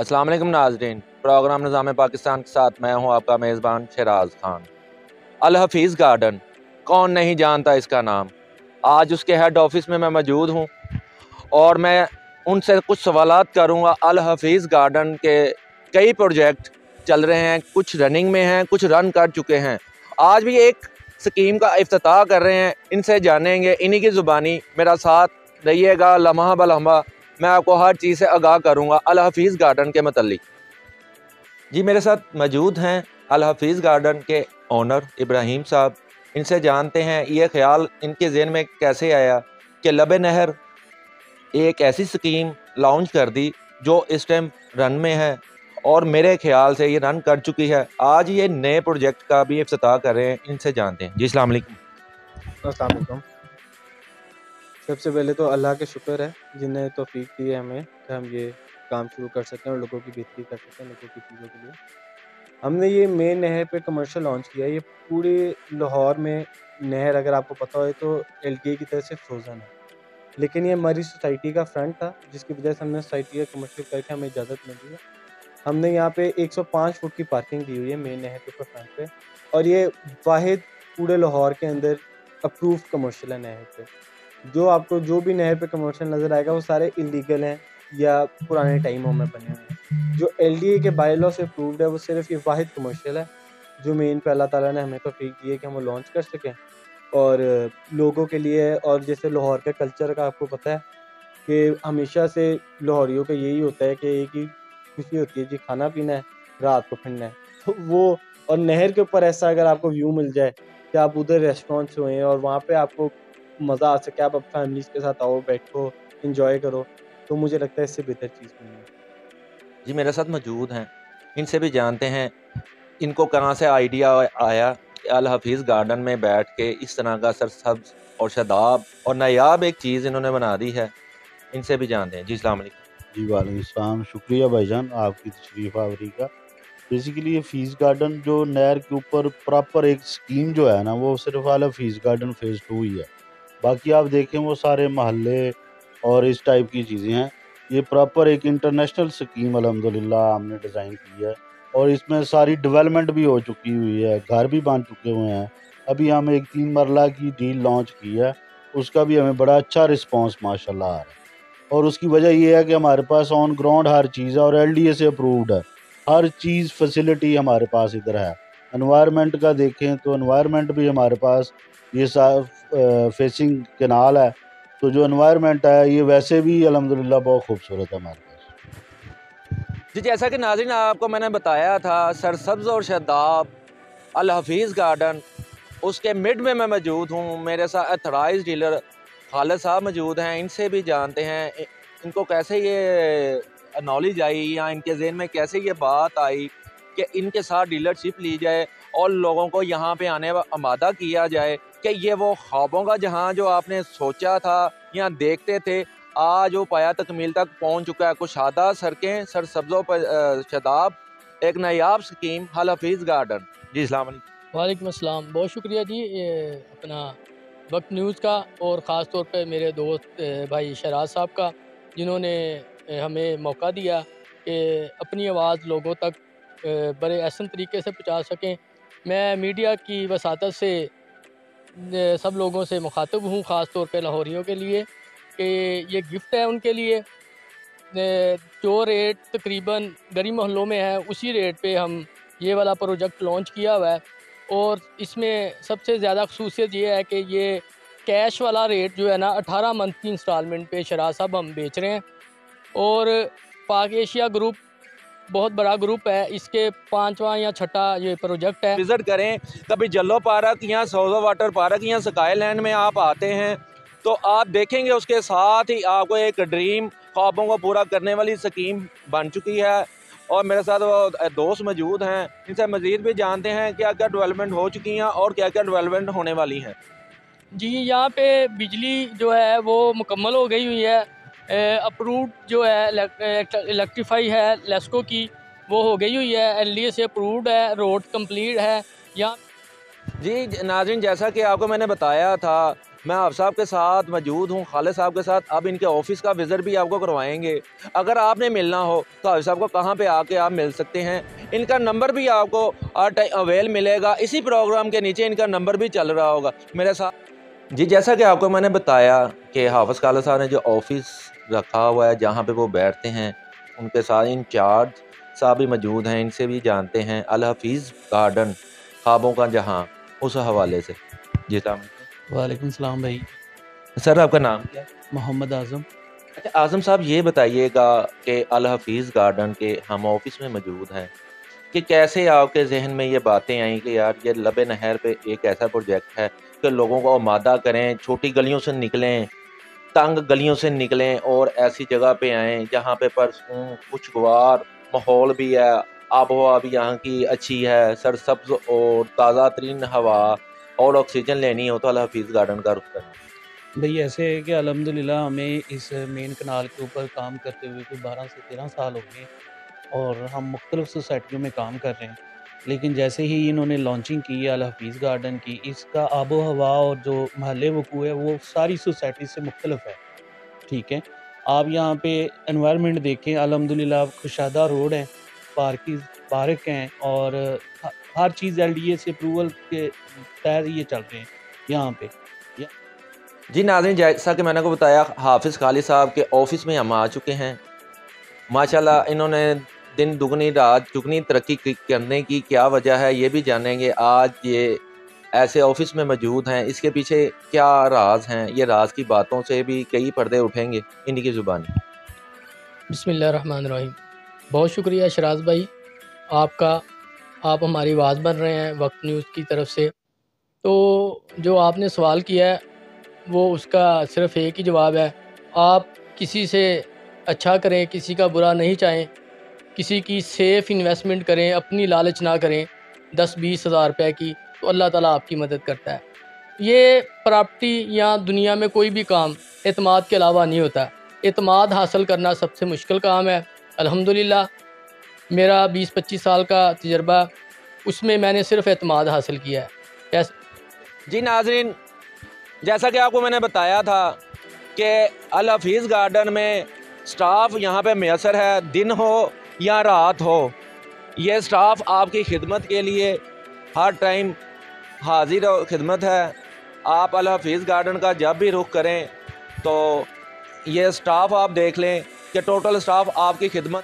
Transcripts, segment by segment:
अस्सलाम वालेकुम नाज़रीन, प्रोग्राम निज़ाम पाकिस्तान के साथ मैं हूं आपका मेज़बान शहराज खान। अल हफीज़ गार्डन, कौन नहीं जानता इसका नाम। आज उसके हेड ऑफिस में मैं मौजूद हूं और मैं उनसे कुछ सवालात करूंगा। अल हफीज़ गार्डन के कई प्रोजेक्ट चल रहे हैं, कुछ रनिंग में हैं, कुछ रन कर चुके हैं। आज भी एक स्कीम का इफ्तिताह कर रहे हैं, इनसे जानेंगे, इन्हीं की ज़ुबानी। मेरा साथ रहिएगा लम्हा ब लम्हा, मैं आपको हर चीज़ से आगाह करूँगा अल हफीज़ गार्डन के मतलब। जी मेरे साथ मौजूद हैं अल हफीज़ गार्डन के ओनर इब्राहिम साहब। इनसे जानते हैं ये ख्याल इनके ज़हन में कैसे आया कि लबे नहर एक ऐसी स्कीम लॉन्च कर दी जो इस टाइम रन में है और मेरे ख्याल से ये रन कर चुकी है। आज ये नए प्रोजेक्ट का भी इफ्तिताह कर रहे हैं, इनसे जानते हैं। जी अस्सलाम वालेकुम। अस्सलाम वालेकुम। सबसे पहले तो अल्लाह के शुक्र है जिन्हें तौफीक दी है हमें कि हम ये काम शुरू कर सकें और लोगों की बेहतरी कर सकें, लोगों की चीज़ों के लिए। हमने ये मेन नहर पे कमर्शियल लॉन्च किया है। ये पूरे लाहौर में नहर, अगर आपको पता हो तो एलटीए की तरफ से फ्रोज़न है, लेकिन ये हमारी सोसाइटी का फ्रंट था, जिसकी वजह से हमने सोसाइटी का कमर्शियल करके हमें इजाज़त मिली है। हमने यहाँ पे 105 फुट की पार्किंग दी हुई है मेन नहर के ऊपर फ्रंट पे, और ये वाहिद पूरे लाहौर के अंदर अप्रूव कमर्शियल है नहर पे। जो आपको जो भी नहर पे कमर्शियल नज़र आएगा वो सारे इलीगल हैं या पुराने टाइमों में बने हुए हैं। जो एलडीए के बाय लॉ से अप्रूव्ड है वो सिर्फ ये वाहिद कमर्शियल है, जो मेन पे अल्लाह ताला ने हमें तौफीक दी है कि हम वो लॉन्च कर सकें और लोगों के लिए। और जैसे लाहौर के कल्चर का आपको पता है कि हमेशा से लाहौरियों का यही होता है कि एक ही खुशी होती है जी, खाना पीना है, रात को फिरना है। तो वो, और नहर के ऊपर ऐसा अगर आपको व्यू मिल जाए कि आप उधर रेस्टोरेंट से हुए और वहाँ पे आपको मज़ा आ सके, आप फैमिलीज़ के साथ आओ, बैठो, एंजॉय करो, तो मुझे लगता है इससे बेहतर चीज़ नहीं है। जी मेरे साथ मौजूद हैं, इनसे भी जानते हैं इनको कहाँ से आइडिया आया कि अल हफीज़ गार्डन में बैठ के इस तरह का सरसब्ज और शादाब और नायाब एक चीज़ इन्होंने बना दी है। इनसे भी जानते हैं। जी अस्सलाम वालेकुम। जी वालेकुम सलाम, शुक्रिया भाईजान आपकी तशरीफ़ आवरी का। बेसिकली ये फ़ीस गार्डन जो नहर के ऊपर प्रॉपर एक स्कीम जो है ना, वो सिर्फ वाला फ़ीस गार्डन फ़ेज़ 2 ही है। बाकी आप देखें वो सारे महल्ले और इस टाइप की चीज़ें हैं। ये प्रॉपर एक इंटरनेशनल स्कीम अल्हम्दुलिल्लाह हमने डिज़ाइन की है और इसमें सारी डेवलपमेंट भी हो चुकी हुई है, घर भी बन चुके हुए हैं। अभी हम एक 3 मरला की डील लॉन्च की है, उसका भी हमें बड़ा अच्छा रिस्पॉन्स माशाल्लाह आ रहा है। और उसकी वजह ये है कि हमारे पास ऑन ग्राउंड हर चीज़ है और एलडीए से अप्रूव्ड है। हर चीज़ फैसिलिटी हमारे पास इधर है। एनवायरनमेंट का देखें तो एनवायरनमेंट भी हमारे पास ये फेसिंग कैनाल है, तो जो एनवायरनमेंट है ये वैसे भी अल्हम्दुलिल्लाह बहुत खूबसूरत है हमारे पास। जी जैसा कि नाज़रीन आपको मैंने बताया था, सरसब्ज और शादाब अल हफीज़ गार्डन, उसके मिड में मैं मौजूद हूँ। मेरे साथ अथराइज डीलर खालिद साहब मौजूद हैं, इनसे भी जानते हैं इनको कैसे ये नॉलेज आई या इनके जहन में कैसे ये बात आई कि इनके साथ डीलरशिप ली जाए और लोगों को यहाँ पे आने आमादा किया जाए कि ये वो ख्वाबों का जहाँ जो आपने सोचा था या देखते थे, आज वो पाया तकमील तक पहुँच चुका है। कुशादा सड़कें, सरसब्ज़ों पर शादाब, एक नायाब स्कीम अल हफीज़ गार्डन। जी अस्सलाम वालेकुम। वालेकुम अस्सलाम, बहुत शुक्रिया जी ये अपना वक्त न्यूज़ का, और ख़ास तौर पे मेरे दोस्त भाई शहराज साहब का, जिन्होंने हमें मौका दिया कि अपनी आवाज़ लोगों तक बड़े अहसन तरीके से पहुंचा सकें। मैं मीडिया की वसातत से सब लोगों से मुखातिब हूँ, ख़ास तौर पे लाहौरियों के लिए, कि ये गिफ्ट है उनके लिए। जो रेट तकरीबन गली मोहल्लों में है उसी रेट पे हम ये वाला प्रोजेक्ट लॉन्च किया हुआ है, और इसमें सबसे ज़्यादा ख़ुसूसियत ये है कि ये कैश वाला रेट जो है ना 18 मंथ की इंस्टॉलमेंट पे शराज साहब हम बेच रहे हैं। और पाक एशिया ग्रुप बहुत बड़ा ग्रुप है, इसके 5वां या 6ठा ये प्रोजेक्ट है। विज़िट करें कभी जल्लो पार्क या सोजो वाटर पार्क या स्काई लैंड में आप आते हैं तो आप देखेंगे उसके साथ ही आपको एक ड्रीम, ख्वाबों को पूरा करने वाली स्कीम बन चुकी है। और मेरे साथ वो दोस्त मौजूद हैं, इनसे मज़ीद भी जानते हैं क्या क्या डेवलपमेंट हो चुकी हैं और क्या क्या डेवलपमेंट होने वाली हैं। जी यहाँ पे बिजली जो है वो मुकम्मल हो गई हुई है, अप्रूव्ड जो है इलेक्ट्रीफाई है लेस्को की, वो हो गई हुई है, एलडीए से अप्रूव्ड है, रोड कंप्लीट है। यहाँ जी नाज़रीन, जैसा कि आपको मैंने बताया था, मैं हाफ़िज़ साहब के साथ मौजूद हूँ, खालिद साहब के साथ। अब इनके ऑफ़िस का विज़िट भी आपको करवाएंगे। अगर आपने मिलना हो तो हाफ़िज़ साहब को कहाँ पे आके आप मिल सकते हैं, इनका नंबर भी आपको हर टाइम अवेल मिलेगा। इसी प्रोग्राम के नीचे इनका नंबर भी चल रहा होगा मेरे साथ। जी, जैसा कि आपको मैंने बताया कि हाफ़िज़ खालिद साहब ने जो ऑफ़िस रखा हुआ है, जहाँ पे वो बैठते हैं, उनके साथ इंचार्ज साहब भी मौजूद हैं, इनसे भी जानते हैं अल हफ़ीज़ गार्डन, ख्वाबों का जहाँ, उस हवाले से। जी अस्सलाम वालेकुम। वालेकुम सलाम भाई। सर आपका नाम क्या है? मोहम्मद आज़म। अच्छा आज़म साहब, ये बताइएगा कि अल हफ़ीज़ गार्डन के हम ऑफ़िस में मौजूद हैं, कि कैसे आपके ज़हन में ये बातें आई कि यार ये लबे नहर पे एक ऐसा प्रोजेक्ट है कि लोगों को आमादा करें, छोटी गलियों से निकलें, तंग गलियों से निकलें और ऐसी जगह पे आएँ जहाँ पे परसून खुशगवार माहौल भी है, आबो-हवा भी यहाँ की अच्छी है, सरसब्ज़ और ताज़ा तरीन हवा और ऑक्सीजन लेनी हो तो अल हफ़ीज़ गार्डन का रुख करें। भई ऐसे है कि अल्हम्दुलिल्लाह हमें इस मेन कनाल के ऊपर काम करते हुए कोई 12 से 13 साल हो गए और हम मुख्तलिफ़ सोसाइटियों में काम कर रहे हैं। लेकिन जैसे ही इन्होंने लॉन्चिंग की है अल हफ़ीज़ गार्डन की, इसका आबो-हवा और जो महल्ले वक़ूअ है वो सारी सोसाइटी से मुख्तलिफ़ है, ठीक है? आप यहाँ पे एनवायरनमेंट देखें, अल्हम्दुलिल्लाह कुशादा रोड है, पार्क हैं और ह हर चीज़ एलडीए से अप्रूवल के तहत ये चल रहे हैं यहाँ पे। य जी नाज़रीन, जैसा कि मैंने आपको बताया, हाफ़िज़ खालिद साहब के ऑफ़िस में हम आ चुके हैं। माशाल्लाह इन्होंने दिन दुगनी रात चुगनी तरक्की करने की क्या वजह है, ये भी जानेंगे। आज ये ऐसे ऑफ़िस में मौजूद हैं, इसके पीछे क्या राज हैं, ये राज की बातों से भी कई पर्दे उठेंगे इन्हीं की ज़ुबानी। बिस्मिल्लाहिर्रहमानिर्रहीम। बहुत शुक्रिया शराज भाई आपका, आप हमारी आवाज़ बन रहे हैं वक्त न्यूज़ की तरफ से। तो जो आपने सवाल किया है वो उसका सिर्फ़ एक ही जवाब है, आप किसी से अच्छा करें, किसी का बुरा नहीं चाहें, किसी की सेफ़ इन्वेस्टमेंट करें, अपनी लालच ना करें 10-20 हज़ार रुपए की, तो अल्लाह ताला आपकी मदद करता है। ये प्रॉपर्टी या दुनिया में कोई भी काम एतमाद के अलावा नहीं होता। एतमाद हासिल करना सबसे मुश्किल काम है। अल्हम्दुलिल्लाह मेरा 20-25 साल का तजुर्बा, उसमें मैंने सिर्फ़ एतमाद हासिल किया है। जी नाज़रीन, जैसा कि आपको मैंने बताया था कि अल हफ़ीज़ गार्डन में स्टाफ यहाँ पे मैसर है, दिन हो या रात हो, ये स्टाफ आपकी खिदमत के लिए हर टाइम हाजिर और खिदमत है। आप अल हफ़ीज़ गार्डन का जब भी रुख करें तो ये स्टाफ आप देख लें कि टोटल स्टाफ आपकी खिदमत।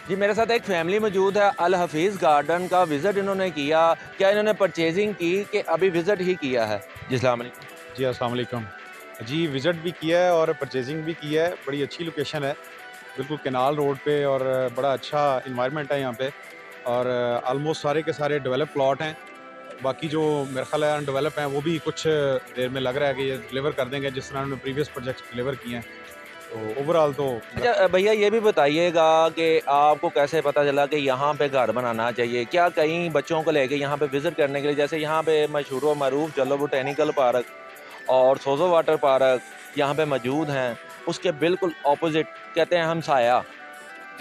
जी मेरे साथ एक फैमिली मौजूद है। अल हफ़ीज़ गार्डन का विज़िट इन्होंने किया, क्या इन्होंने परचेजिंग की कि अभी विज़िट ही किया है? जी अस्सलाम वालेकुम। जी अस्सलाम वालेकुम। जी विज़िट भी किया है और परचेजिंग भी की है। बड़ी अच्छी लोकेशन है, बिल्कुल कैनाल रोड पे और बड़ा अच्छा इन्वायरमेंट है यहाँ पे और ऑलमोस्ट सारे के सारे डेवलप प्लॉट हैं। बाकी जो मेरा ख़्याल है अनडेवलप हैं वो भी कुछ देर में लग रहा है कि ये डिलीवर कर देंगे जिस तरह उन्होंने प्रीवियस प्रोजेक्ट्स डिलीवर किए हैं। तो ओवरऑल तो अच्छा भैया, ये भी बताइएगा कि आपको कैसे पता चला कि यहाँ पे घर बनाना चाहिए? क्या कई बच्चों को लेके यहाँ पे विज़िट करने के लिए, जैसे यहाँ पे मशहूर व मरूफ जलो बोटेनिकल पार्क और सोज़ो वाटर पार्क यहाँ पे मौजूद हैं, उसके बिल्कुल ऑपोजिट कहते हैं हमसाया,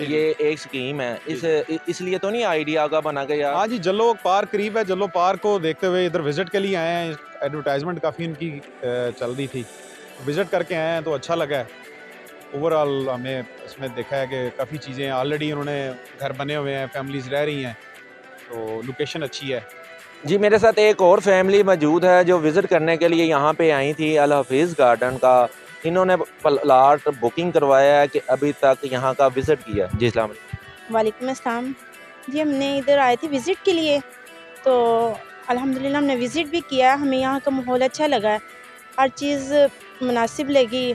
ये एक स्कीम है। इसलिए तो नहीं आइडिया का बना के यार? हाँ जी, जल्लो पार्क करीब है। जल्लो पार्क को देखते हुए इधर विज़िट के लिए आए हैं। एडवर्टाइजमेंट काफ़ी इनकी चल रही थी, विज़िट करके आए हैं तो अच्छा लगा है। ओवरऑल हमें इसमें देखा है कि काफ़ी चीज़ें ऑलरेडी उन्होंने घर बने हुए हैं, फैमिलीज़ रह रही हैं, तो लोकेशन अच्छी है। जी मेरे साथ एक और फैमिली मौजूद है जो विज़िट करने के लिए यहाँ पे आई थी अल हफ़ीज़ गार्डन का। इन्होंने प्लाट बुकिंग करवाया है कि अभी तक यहाँ का विज़िट किया। जी अस्सलाम वालेकुम। वालेकुम अस्सलाम। जी हमने इधर आए थे विज़िट के लिए, तो अल्हम्दुलिल्लाह हमने विज़िट भी किया। हमें यहाँ का माहौल अच्छा लगा है, हर चीज़ मुनासिब लगी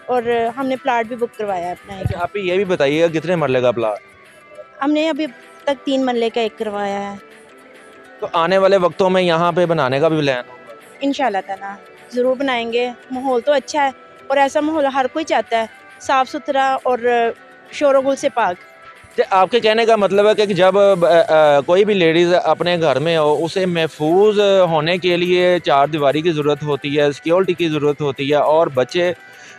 और हमने प्लाट भी बुक करवाया है अपना एक। अच्छा आप ये भी बताइएगा कितने मरले का प्लाट? हमने अभी तक 3 मरले का एक करवाया है। तो आने वाले वक्तों में यहाँ पे बनाने का भी प्लान होगा? इंशाल्लाह ताला ज़रूर बनाएंगे। माहौल तो अच्छा है और ऐसा माहौल हर कोई चाहता है, साफ़ सुथरा और शोर-गुल से पाक। तो आपके कहने का मतलब है कि जब कोई भी लेडीज़ अपने घर में हो, उसे महफूज होने के लिए चार दीवारी की ज़रूरत होती है, सिक्योरिटी की ज़रूरत होती है, और बच्चे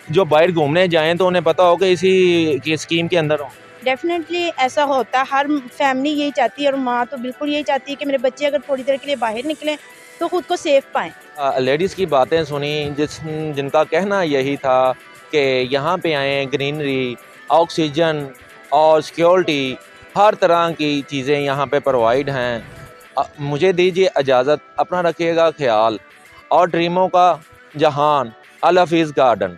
जो बाहर घूमने जाएं तो उन्हें पता हो कि इसी की स्कीम के अंदर हो। डेफ़िनेटली ऐसा होता है, हर फैमिली यही चाहती है और माँ तो बिल्कुल यही चाहती है कि मेरे बच्चे अगर थोड़ी देर के लिए बाहर निकलें तो ख़ुद को सेफ पाएँ। लेडीज़ की बातें सुनी जिनका कहना यही था कि यहाँ पे आएँ, ग्रीनरी, ऑक्सीजन और सिक्योरिटी हर तरह की चीज़ें यहाँ पे प्रोवाइड हैं। मुझे दीजिए इजाज़त, अपना रखिएगा ख्याल और ड्रीमों का जहान अल हफीज़ गार्डन।